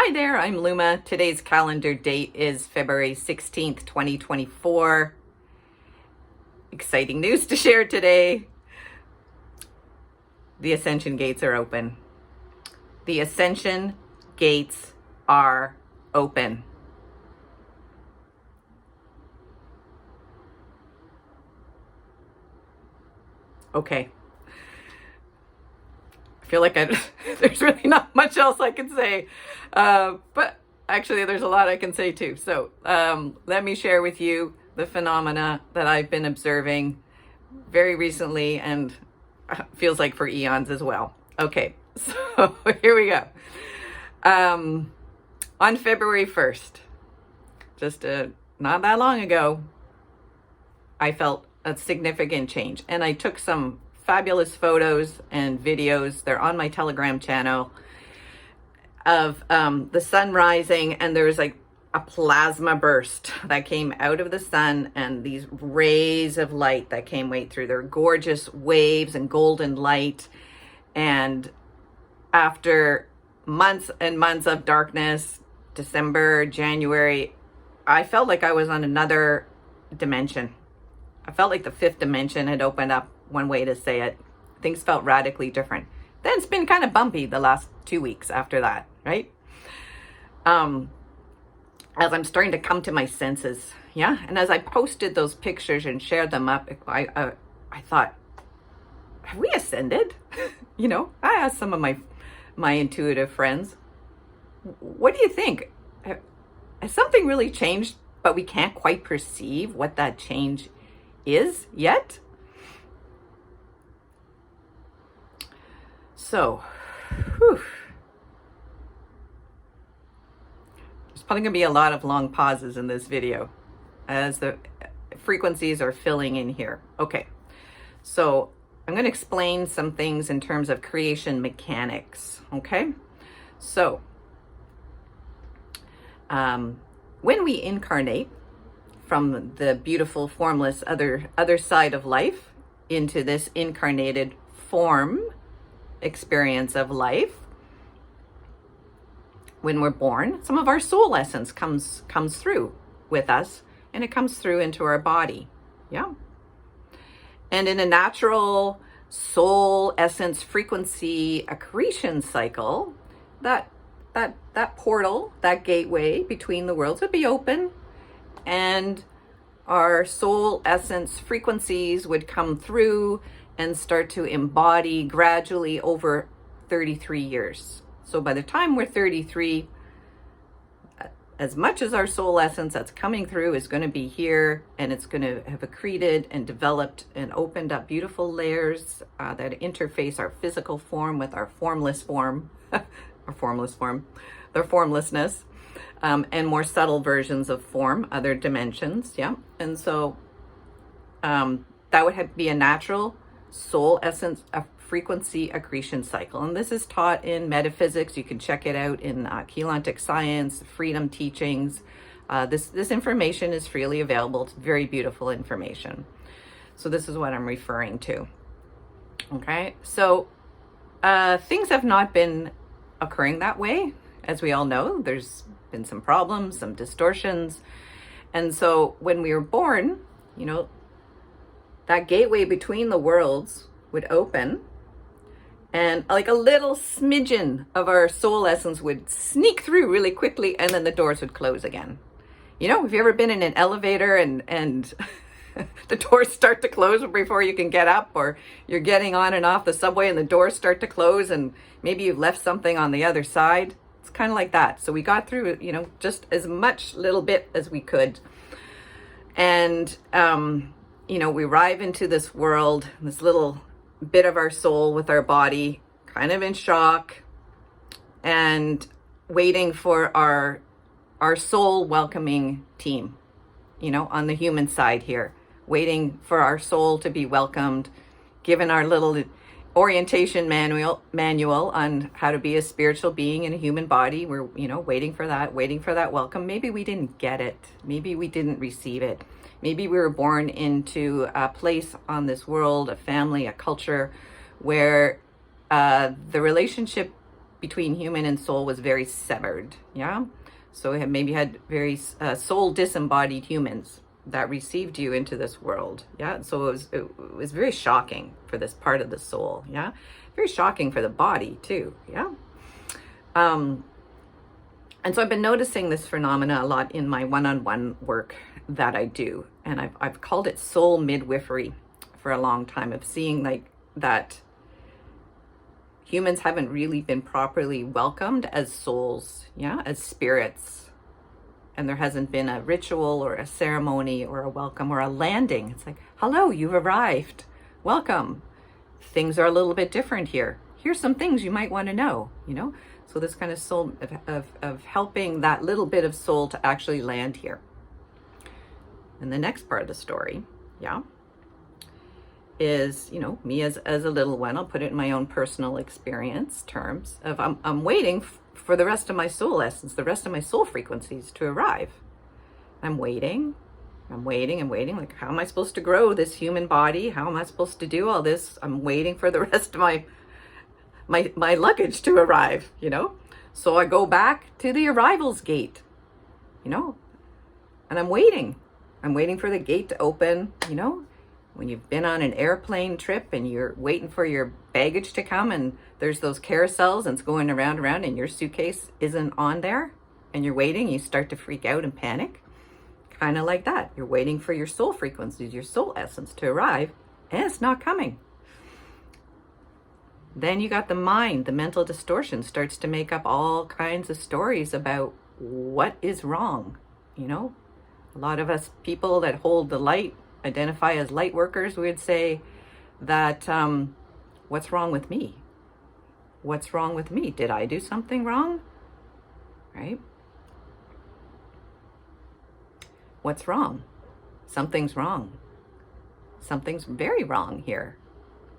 Hi there, I'm Luma. Today's calendar date is February 16th, 2024. Exciting news to share today. The Ascension gates are open. The Ascension gates are open. Okay. I feel like there's really not much else I can say. But actually, there's a lot I can say too. So let me share with you the phenomena that I've been observing very recently and feels like for eons as well. Okay, so here we go. On February 1st, just not that long ago, I felt a significant change. And I took some fabulous photos and videos. They're on my Telegram channel of the sun rising, and there was like a plasma burst that came out of the sun, and these rays of light that came right through. They're gorgeous waves and golden light. And after months and months of darkness, December, January, I felt like I was on another dimension. I felt like the fifth dimension had opened up, one way to say it. Things felt radically different. Then it's been kind of bumpy the last 2 weeks after that, right? As I'm starting to come to my senses, yeah? And as I posted those pictures and shared them up, I thought, have we ascended? I asked some of my intuitive friends, what do you think? Has something really changed, but we can't quite perceive what that change is yet? So, there's probably going to be a lot of long pauses in this video as the frequencies are filling in here. Okay, so I'm going to explain some things in terms of creation mechanics. Okay, so when we incarnate from the beautiful, formless other side of life into this incarnated form experience of life, when we're born, some of our soul essence comes through with us, and it comes through into our body. Yeah. And in a natural soul essence frequency accretion cycle, that portal, that gateway between the worlds would be open, and our soul essence frequencies would come through and start to embody gradually over 33 years. So by the time we're 33, as much as our soul essence that's coming through is going to be here, and it's going to have accreted and developed and opened up beautiful layers that interface our physical form with our formless form, their formlessness, and more subtle versions of form, other dimensions. Yeah. And so that would be a natural soul essence frequency accretion cycle. And this is taught in metaphysics. You can check it out in Keylontic science, freedom teachings. This information is freely available. It's very beautiful information. So this is what I'm referring to. Okay, so things have not been occurring that way. As we all know, there's been some problems, some distortions. And so when we were born, that gateway between the worlds would open, and like a little smidgen of our soul essence would sneak through really quickly, and then the doors would close again. Have you ever been in an elevator and the doors start to close before you can get up, or you're getting on and off the subway and the doors start to close, and maybe you've left something on the other side? It's kind of like that. So we got through, just as much little bit as we could. And, we arrive into this world, this little bit of our soul with our body, kind of in shock, and waiting for our soul welcoming team, on the human side here, waiting for our soul to be welcomed, given our little orientation manual on how to be a spiritual being in a human body. We're, waiting for that welcome. Maybe we didn't get it. Maybe we didn't receive it. Maybe we were born into a place on this world, a family, a culture, where the relationship between human and soul was very severed. Yeah. So we had maybe had very soul disembodied humans that received you into this world. Yeah. So it was very shocking for this part of the soul. Yeah. Very shocking for the body too. Yeah. And so I've been noticing this phenomena a lot in my one-on-one work that I do. And I've called it soul midwifery for a long time, of seeing like that humans haven't really been properly welcomed as souls, yeah, as spirits. And there hasn't been a ritual or a ceremony or a welcome or a landing. It's like, hello, you've arrived. Welcome. Things are a little bit different here. Here's some things you might want to know, you know? So this kind of soul of helping that little bit of soul to actually land here. And the next part of the story, yeah, is, you know, me as a little one. I'll put it in my own personal experience terms of I'm waiting for the rest of my soul essence, the rest of my soul frequencies to arrive. I'm waiting. Like, how am I supposed to grow this human body? How am I supposed to do all this? I'm waiting for the rest of my luggage to arrive, you know? So I go back to the arrivals gate, you know, and I'm waiting. I'm waiting for the gate to open, you know? When you've been on an airplane trip and you're waiting for your baggage to come and there's those carousels and it's going around and your suitcase isn't on there and you're waiting, you start to freak out and panic. Kind of like that. You're waiting for your soul frequencies, your soul essence to arrive, and it's not coming. Then you got the mind, the mental distortion starts to make up all kinds of stories about what is wrong. You know, a lot of us people that hold the light, identify as light workers, we would say that, what's wrong with me? What's wrong with me? Did I do something wrong? Right? What's wrong? Something's wrong. Something's very wrong here.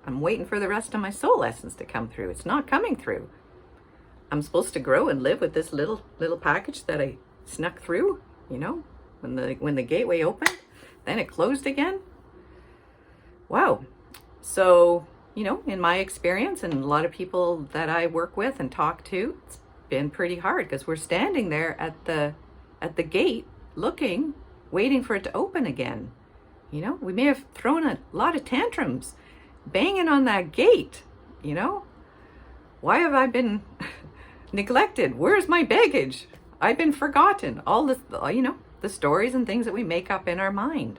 I'm waiting for the rest of my soul essence to come through. It's not coming through. I'm supposed to grow and live with this little package that I snuck through, you know, when the gateway opened, then it closed again. Wow. So, you know, in my experience and a lot of people that I work with and talk to, it's been pretty hard because we're standing there at the gate looking, waiting for it to open again. You know, we may have thrown a lot of tantrums banging on that gate, you know. Why have I been neglected? Where's my baggage? I've been forgotten. All this, you know, the stories and things that we make up in our mind.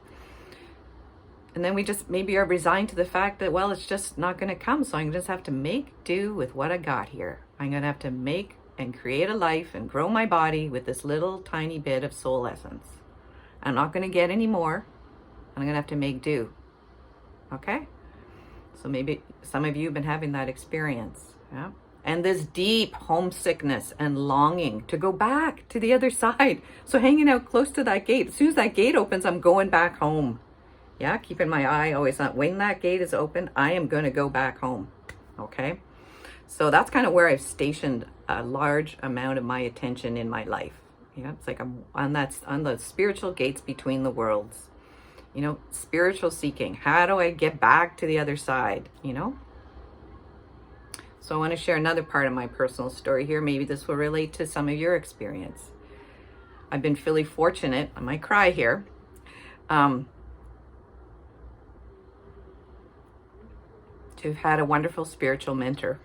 And then we just maybe are resigned to the fact that, well, it's just not going to come. So I'm just have to make do with what I got here. I'm going to have to make and create a life and grow my body with this little tiny bit of soul essence. I'm not going to get any more. I'm going to have to make do. Okay? So maybe some of you have been having that experience. Yeah? And this deep homesickness and longing to go back to the other side. So hanging out close to that gate. As soon as that gate opens, I'm going back home. Yeah, keeping my eye always on when that gate is open, I am going to go back home. Okay? So that's kind of where I've stationed a large amount of my attention in my life. Yeah, it's like I'm on the spiritual gates between the worlds. You know, spiritual seeking. How do I get back to the other side? You know? So I want to share another part of my personal story here. Maybe this will relate to some of your experience. I've been really fortunate. I might cry here. To have had a wonderful spiritual mentor.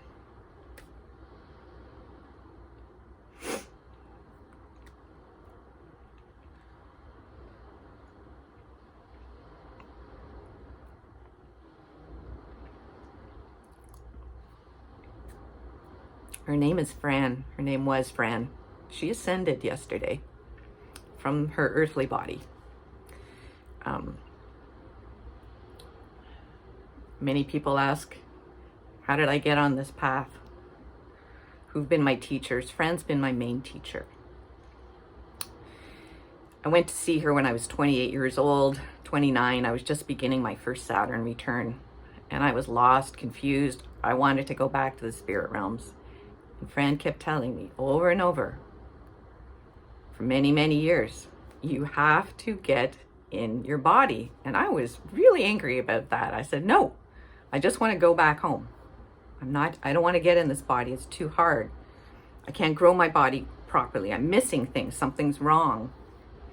Her name is Fran. Her name was Fran. She ascended yesterday from her earthly body. Many people ask, how did I get on this path? Who've been my teachers? Fran's been my main teacher. I went to see her when I was 28 years old, 29. I was just beginning my first Saturn return. And I was lost, confused. I wanted to go back to the spirit realms. And Fran kept telling me over and over, for many, many years, you have to get in your body. And I was really angry about that. I said, no, I just want to go back home. I don't want to get in this body. It's too hard. I can't grow my body properly. I'm missing things. Something's wrong.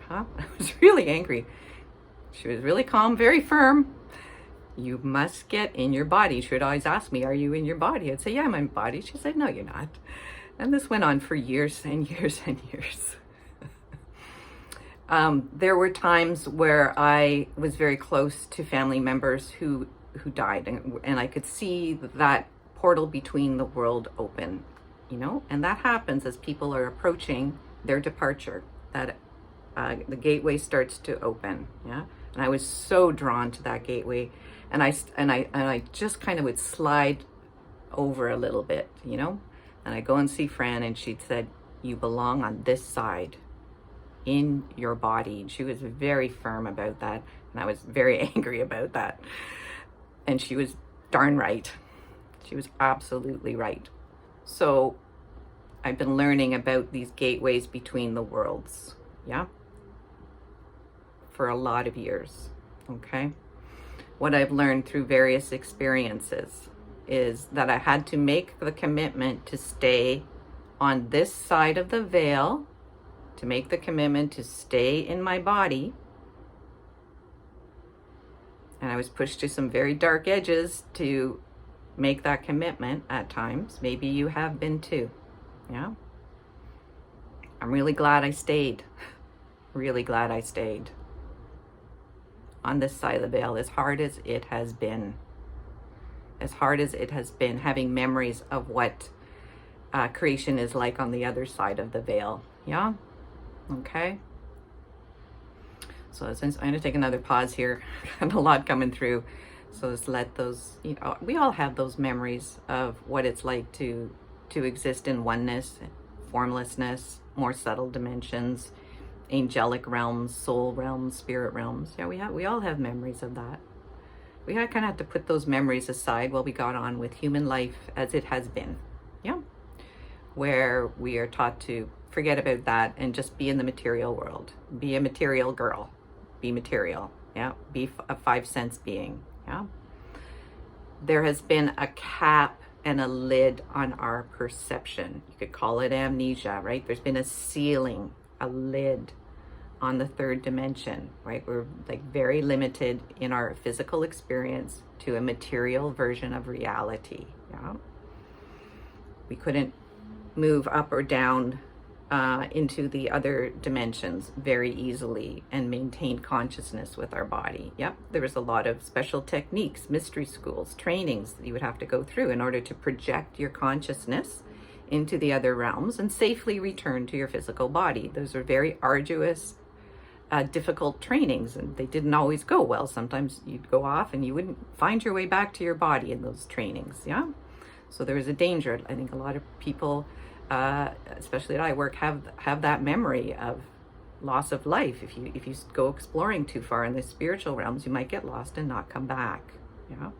Huh? I was really angry. She was really calm, very firm. You must get in your body. She would always ask me, are you in your body? I'd say, yeah, I'm in my body. She said, no, you're not. And this went on for years and years and years. There were times where I was very close to family members who died, and I could see that portal between the world open, you know, and that happens as people are approaching their departure, that the gateway starts to open. Yeah. And I was so drawn to that gateway, and I just kind of would slide over a little bit, you know, and I go and see Fran, and she said, you belong on this side in your body. And she was very firm about that, and I was very angry about that. And she was darn right. She was absolutely right. So I've been learning about these gateways between the worlds, yeah, for a lot of years, okay? What I've learned through various experiences is that I had to make the commitment to stay on this side of the veil, to make the commitment to stay in my body. And I was pushed to some very dark edges to make that commitment at times. Maybe you have been too, yeah? I'm really glad I stayed. Really glad I stayed on this side of the veil, as hard as it has been. As hard as it has been, having memories of what creation is like on the other side of the veil, yeah? Okay. So since I'm going to take another pause here, got a lot coming through. So just let those, you know, we all have those memories of what it's like to exist in oneness, formlessness, more subtle dimensions, angelic realms, soul realms, spirit realms. Yeah, we all have memories of that. We kind of have to put those memories aside while we got on with human life as it has been. Yeah. Where we are taught to forget about that and just be in the material world. Be a material girl. Be material. Yeah. Be a 5 sense being. Yeah. There has been a cap and a lid on our perception. You could call it amnesia, right? There's been a ceiling, a lid on the third dimension, right? We're like very limited in our physical experience to a material version of reality. Yeah. We couldn't move up or down into the other dimensions very easily and maintain consciousness with our body. Yep, there was a lot of special techniques, mystery schools, trainings that you would have to go through in order to project your consciousness into the other realms and safely return to your physical body. Those are very arduous, difficult trainings, and they didn't always go well. Sometimes you'd go off and you wouldn't find your way back to your body in those trainings. Yeah, so there was a danger. I think a lot of people, especially at I work, have that memory of loss of life. If you go exploring too far in the spiritual realms, you might get lost and not come back. Yeah,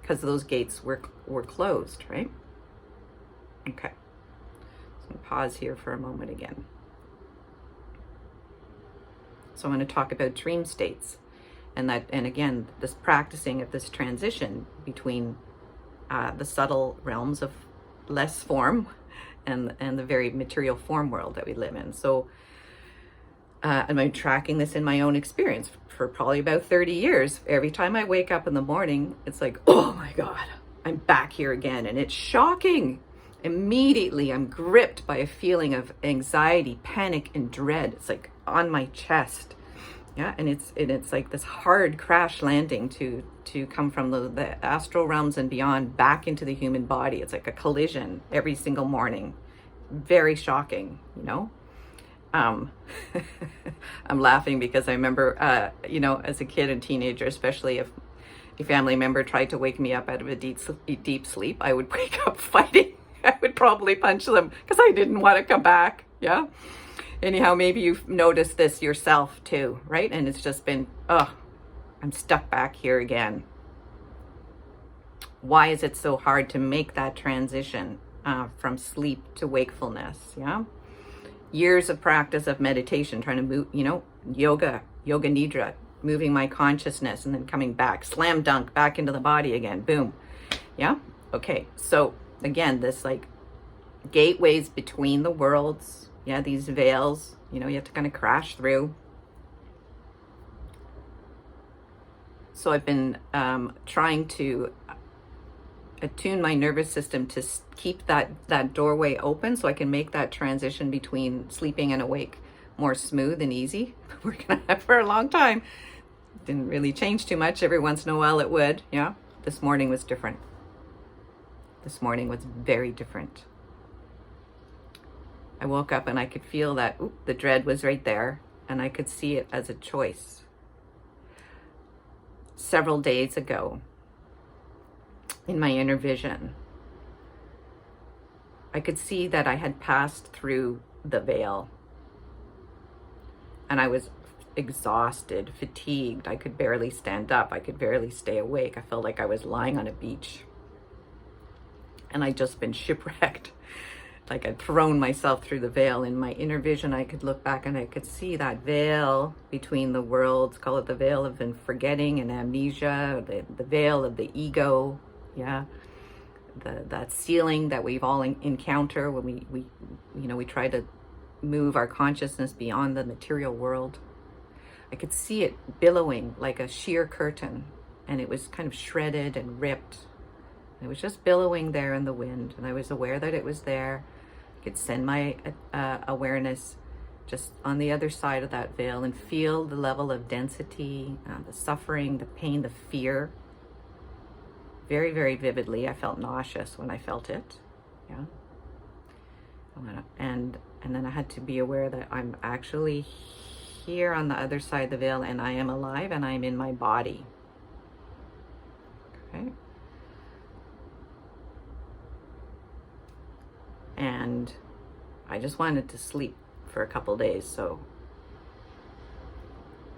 because those gates were closed, right? Okay, so I'm gonna pause here for a moment again. So I'm going to talk about dream states, and again, this practicing of this transition between the subtle realms of less form and the very material form world that we live in. So I'm tracking this in my own experience for probably about 30 years. Every time I wake up in the morning, it's like, oh my God, I'm back here again. And it's shocking. Immediately, I'm gripped by a feeling of anxiety, panic, and dread. It's like on my chest. Yeah, and it's like this hard crash landing to come from the astral realms and beyond back into the human body. It's like a collision every single morning. Very shocking, you know. I'm laughing because I remember, you know, as a kid and teenager, especially if a family member tried to wake me up out of a deep sleep, I would wake up fighting. I would probably punch them because I didn't want to come back. Yeah. Anyhow, maybe you've noticed this yourself too, right? And it's just been, I'm stuck back here again. Why is it so hard to make that transition from sleep to wakefulness? Yeah. Years of practice of meditation, trying to move, you know, yoga nidra, moving my consciousness and then coming back, slam dunk back into the body again. Boom. Yeah. Okay. So again, this like gateways between the worlds. Yeah, these veils, you know, you have to kind of crash through. So I've been trying to attune my nervous system to keep that doorway open so I can make that transition between sleeping and awake more smooth and easy. We're gonna have for a long time. Didn't really change too much. Every once in a while it would. Yeah. This morning was different. This morning was very different. I woke up and I could feel that the dread was right there, and I could see it as a choice. Several days ago, in my inner vision, I could see that I had passed through the veil, and I was exhausted, fatigued. I could barely stand up. I could barely stay awake. I felt like I was lying on a beach, and I'd just been shipwrecked. Like I'd thrown myself through the veil. In my inner vision, I could look back and I could see that veil between the worlds. Call it the veil of forgetting and amnesia, the veil of the ego. Yeah, that ceiling that we've all encounter when we try to move our consciousness beyond the material world. I could see it billowing like a sheer curtain, and it was kind of shredded and ripped. It was just billowing there in the wind, and I was aware that it was there. I could send my awareness just on the other side of that veil and feel the level of density, the suffering, the pain, the fear. Very, very vividly. I felt nauseous when I felt it. Yeah. And then I had to be aware that I'm actually here on the other side of the veil, and I am alive, and I'm in my body. Okay. And I just wanted to sleep for a couple days, so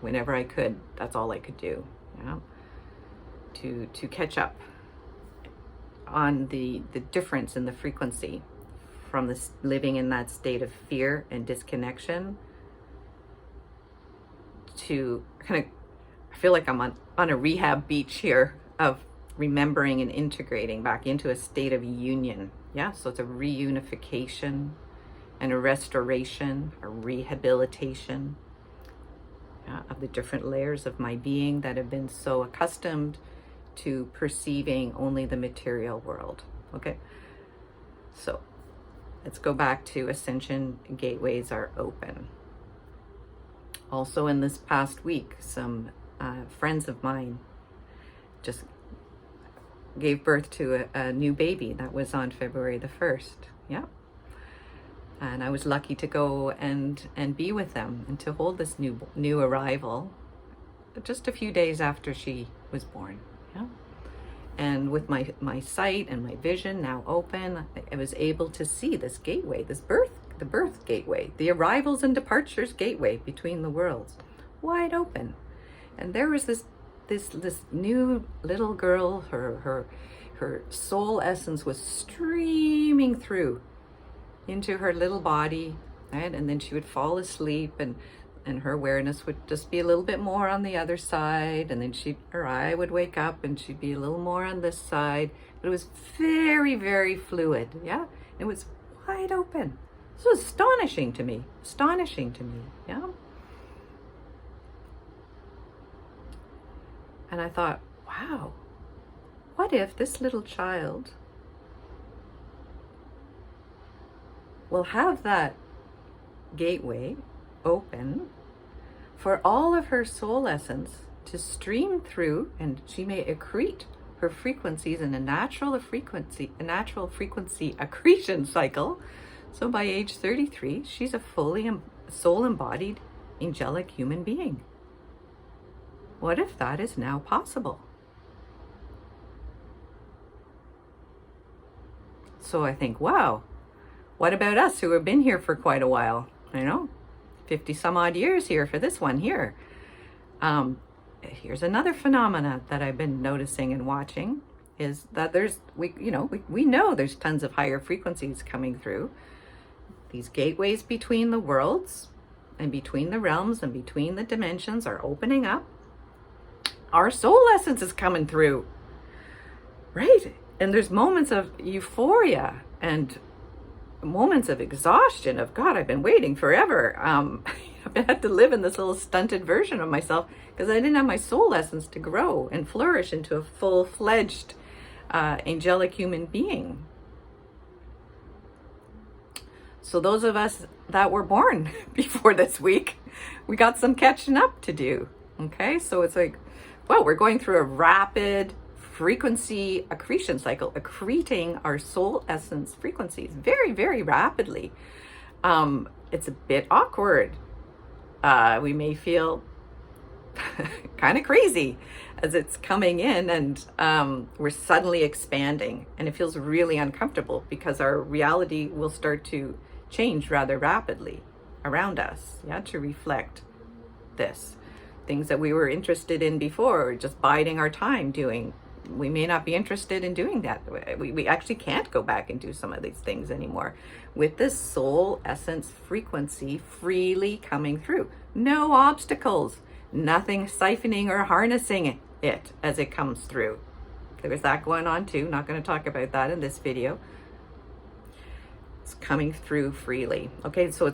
whenever I could, that's all I could do, to catch up on the difference in the frequency from this living in that state of fear and disconnection to kind of, I feel like I'm on a rehab beach here of remembering and integrating back into a state of union. Yeah, so it's a reunification and a restoration, a rehabilitation of the different layers of my being that have been so accustomed to perceiving only the material world. Okay, so let's go back to Ascension gateways are open. Also in this past week, some friends of mine just gave birth to a new baby that was on February the 1st. Yeah. And I was lucky to go and be with them and to hold this new arrival just a few days after she was born. Yeah. And with my sight and my vision now open, I was able to see this gateway, the birth gateway, the arrivals and departures gateway between the worlds, wide open. And there was this new little girl, her soul essence was streaming through into her little body, right? And then she would fall asleep, and her awareness would just be a little bit more on the other side, and then her eye would wake up and she'd be a little more on this side. But it was very, very fluid. Yeah, it was wide open. This was astonishing to me. Yeah. And I thought, wow, what if this little child will have that gateway open for all of her soul essence to stream through, and she may accrete her frequencies in a natural frequency accretion cycle. So by age 33, she's a fully soul embodied angelic human being. What if that is now possible? So I think, wow, what about us who have been here for quite a while? 50 some odd years here for this one here. Here's another phenomena that I've been noticing and watching is that we know there's tons of higher frequencies coming through. These gateways between the worlds and between the realms and between the dimensions are opening up. Our soul essence is coming through, right? And there's moments of euphoria and moments of exhaustion of, God, I've been waiting forever. I've had to live in this little stunted version of myself because I didn't have my soul essence to grow and flourish into a full-fledged angelic human being. So those of us that were born before this week, we got some catching up to do. Okay, so it's like, well, we're going through a rapid frequency accretion cycle, accreting our soul essence frequencies very, very rapidly. It's a bit awkward. We may feel kind of crazy as it's coming in, and we're suddenly expanding, and it feels really uncomfortable because our reality will start to change rather rapidly around us, to reflect this. Things that we were interested in before, just biding our time doing, we may not be interested in doing that. We actually can't go back and do some of these things anymore with this soul essence frequency freely coming through. No obstacles, nothing siphoning or harnessing it as it comes through. There's that going on too. Not going to talk about that in this video. It's coming through freely. Okay, so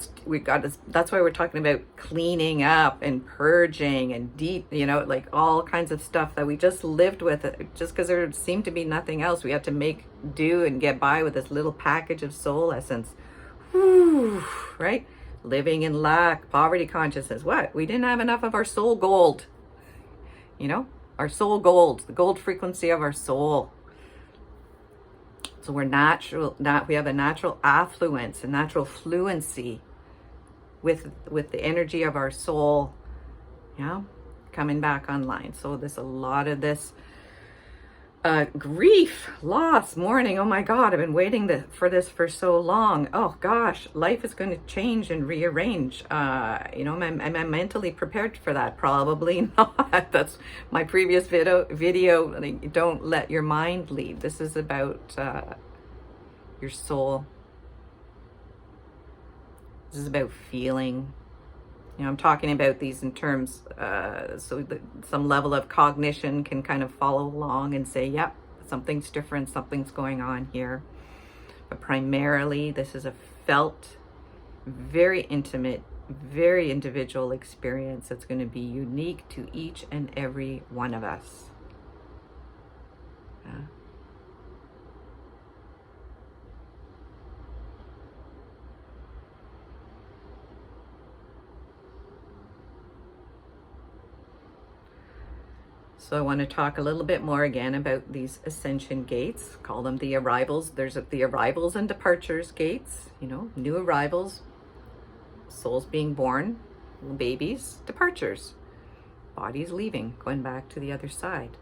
that's why we're talking about cleaning up and purging and deep, like all kinds of stuff that we just lived with, just because there seemed to be nothing else. We had to make do and get by with this little package of soul essence. Whew, right? Living in lack, poverty consciousness. What? We didn't have enough of our soul gold. Our soul gold, the gold frequency of our soul. So we have a natural affluence, a natural fluency with the energy of our soul, coming back online. So there's a lot of this grief, loss, mourning. Oh my God, I've been waiting for this for so long. Oh gosh, life is going to change and rearrange. Am I mentally prepared for that? Probably not. That's my previous video. Like, don't let your mind lead. This is about your soul. This is about feeling. I'm talking about these in terms, so that some level of cognition can kind of follow along and say, yep, something's different, something's going on here. But primarily, this is a felt, very intimate, very individual experience that's going to be unique to each and every one of us. So I want to talk a little bit more again about these ascension gates. Call them the arrivals. There's the arrivals and departures gates, new arrivals, souls being born, babies, departures, bodies leaving, going back to the other side.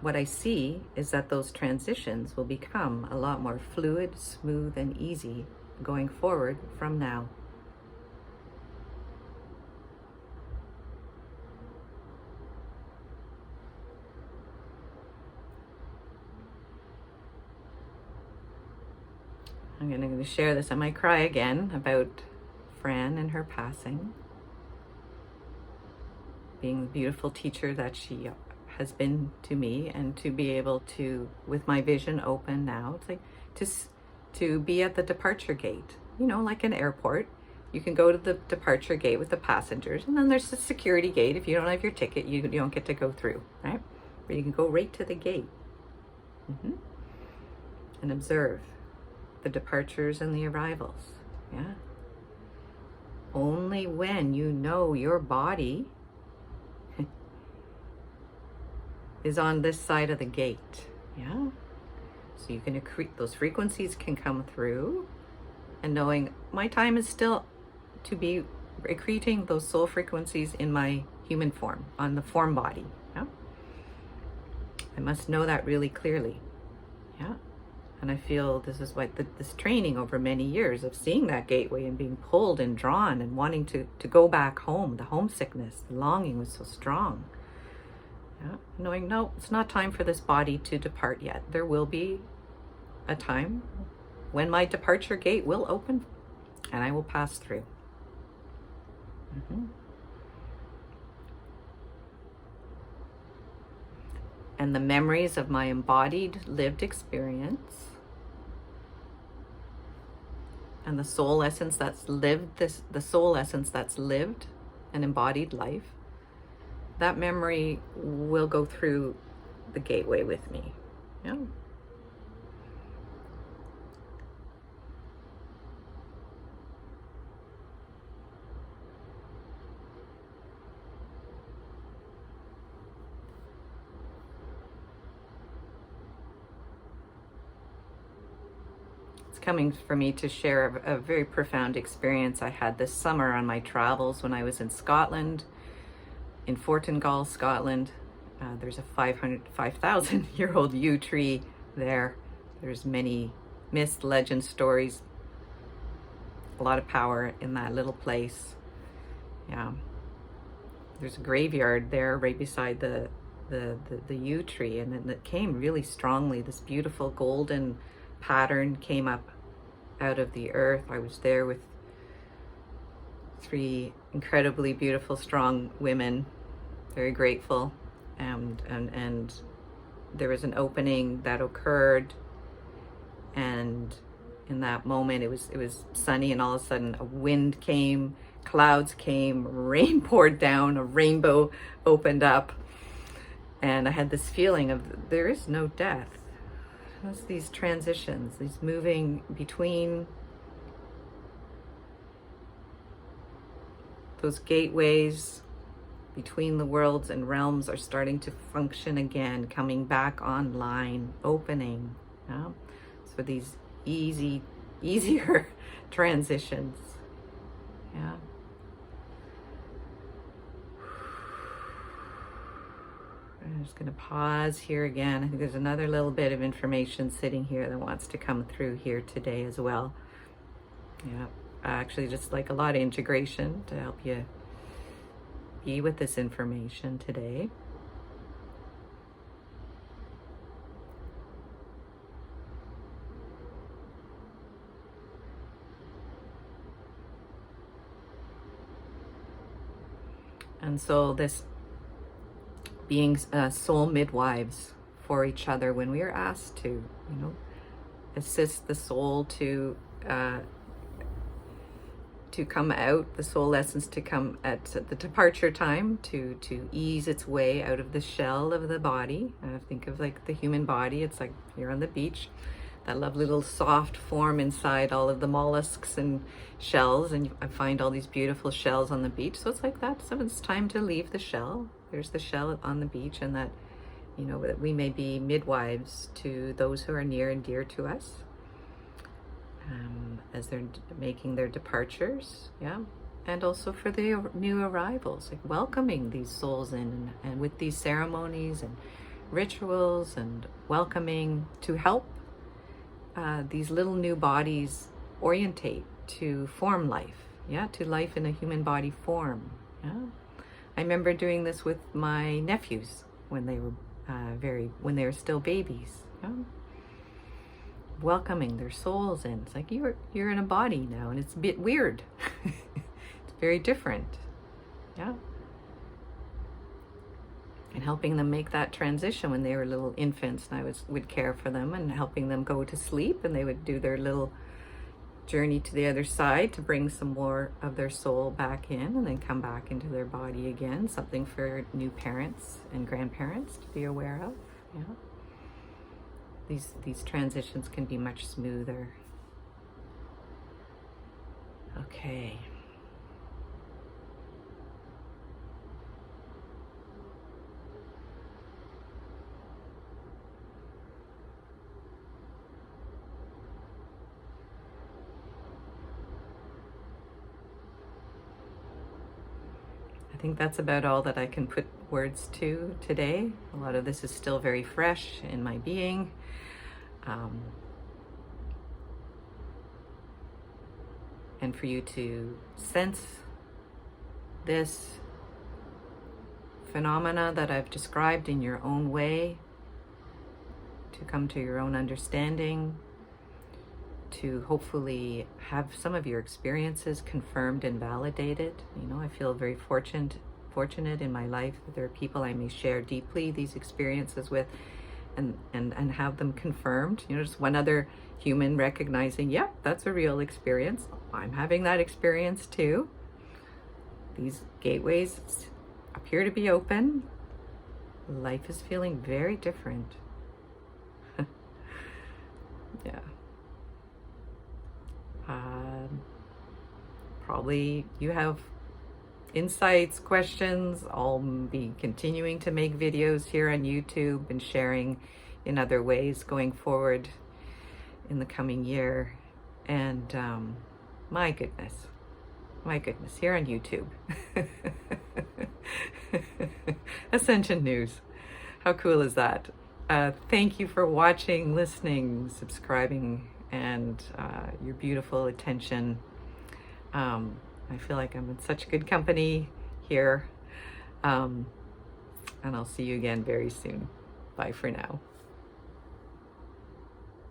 What I see is that those transitions will become a lot more fluid, smooth, and easy going forward from now. I'm going to share this. I might cry again about Fran and her passing. Being the beautiful teacher that she has been to me, and to be able to, with my vision open now, it's like to be at the departure gate, like an airport. You can go to the departure gate with the passengers, and then there's the security gate. If you don't have your ticket, you don't get to go through, right? But you can go right to the gate and observe the departures and the arrivals. Only when your body is on this side of the gate. So you can accrete, those frequencies can come through, and knowing my time is still to be accreting those soul frequencies in my human form, on the form body. I must know that really clearly. And I feel this is what this training over many years of seeing that gateway and being pulled and drawn and wanting to go back home. The homesickness, the longing was so strong. Knowing, no, it's not time for this body to depart yet. There will be a time when my departure gate will open and I will pass through. And the memories of my embodied lived experience and the soul essence that's lived the soul essence that's lived an embodied life, that memory will go through the gateway with me. Yeah. Coming for me to share a very profound experience I had this summer on my travels when I was in Scotland, in Fortingall, Scotland. There's a 5,000-year-old yew tree there. There's many myths, legends, stories, a lot of power in that little place. Yeah. There's a graveyard there right beside the yew tree, and then it came really strongly. This beautiful golden pattern came up out of the earth. I was there with 3 incredibly beautiful, strong women, very grateful, and there was an opening that occurred, and in that moment it was sunny, and all of a sudden a wind came, clouds came, rain poured down, a rainbow opened up, and I had this feeling of there is no death. It's these transitions, these moving between those gateways between the worlds and realms are starting to function again, coming back online, opening. Yeah? So these easier transitions. Yeah. I'm just going to pause here again. I think there's another little bit of information sitting here that wants to come through here today as well. Yeah, actually just like a lot of integration to help you be with this information today. And so this being soul midwives for each other when we are asked to, assist the soul to come out, the soul essence to come at the departure time, to ease its way out of the shell of the body. Think of like the human body. It's like you're on the beach, that lovely little soft form inside all of the mollusks and shells, and I find all these beautiful shells on the beach. So it's like that. So it's time to leave the shell. There's the shell on the beach, and that, that we may be midwives to those who are near and dear to us as they're making their departures. Yeah. And also for the new arrivals, like welcoming these souls in, and with these ceremonies and rituals and welcoming to help these little new bodies orientate to form life. Yeah. To life in a human body form. Yeah. I remember doing this with my nephews when they were when they were still babies. Yeah? Welcoming their souls in. It's like you're in a body now, and it's a bit weird. It's very different. Yeah. And helping them make that transition when they were little infants, and I would care for them and helping them go to sleep, and they would do their little journey to the other side to bring some more of their soul back in, and then come back into their body again. Something for new parents and grandparents to be aware of. Yeah. These transitions can be much smoother. Okay. I think that's about all that I can put words to today. A lot of this is still very fresh in my being. And for you to sense this phenomena that I've described in your own way, to come to your own understanding, to hopefully have some of your experiences confirmed and validated. I feel very fortunate in my life that there are people I may share deeply these experiences with, and have them confirmed. You know, just one other human recognizing, yep, that's a real experience. I'm having that experience too. These gateways appear to be open. Life is feeling very different. Yeah. Probably you have insights, questions. I'll be continuing to make videos here on YouTube and sharing in other ways going forward in the coming year. And my goodness, here on YouTube. Ascension News. How cool is that? Thank you for watching, listening, subscribing, and your beautiful attention. I feel like I'm in such good company here. And I'll see you again very soon. Bye for now.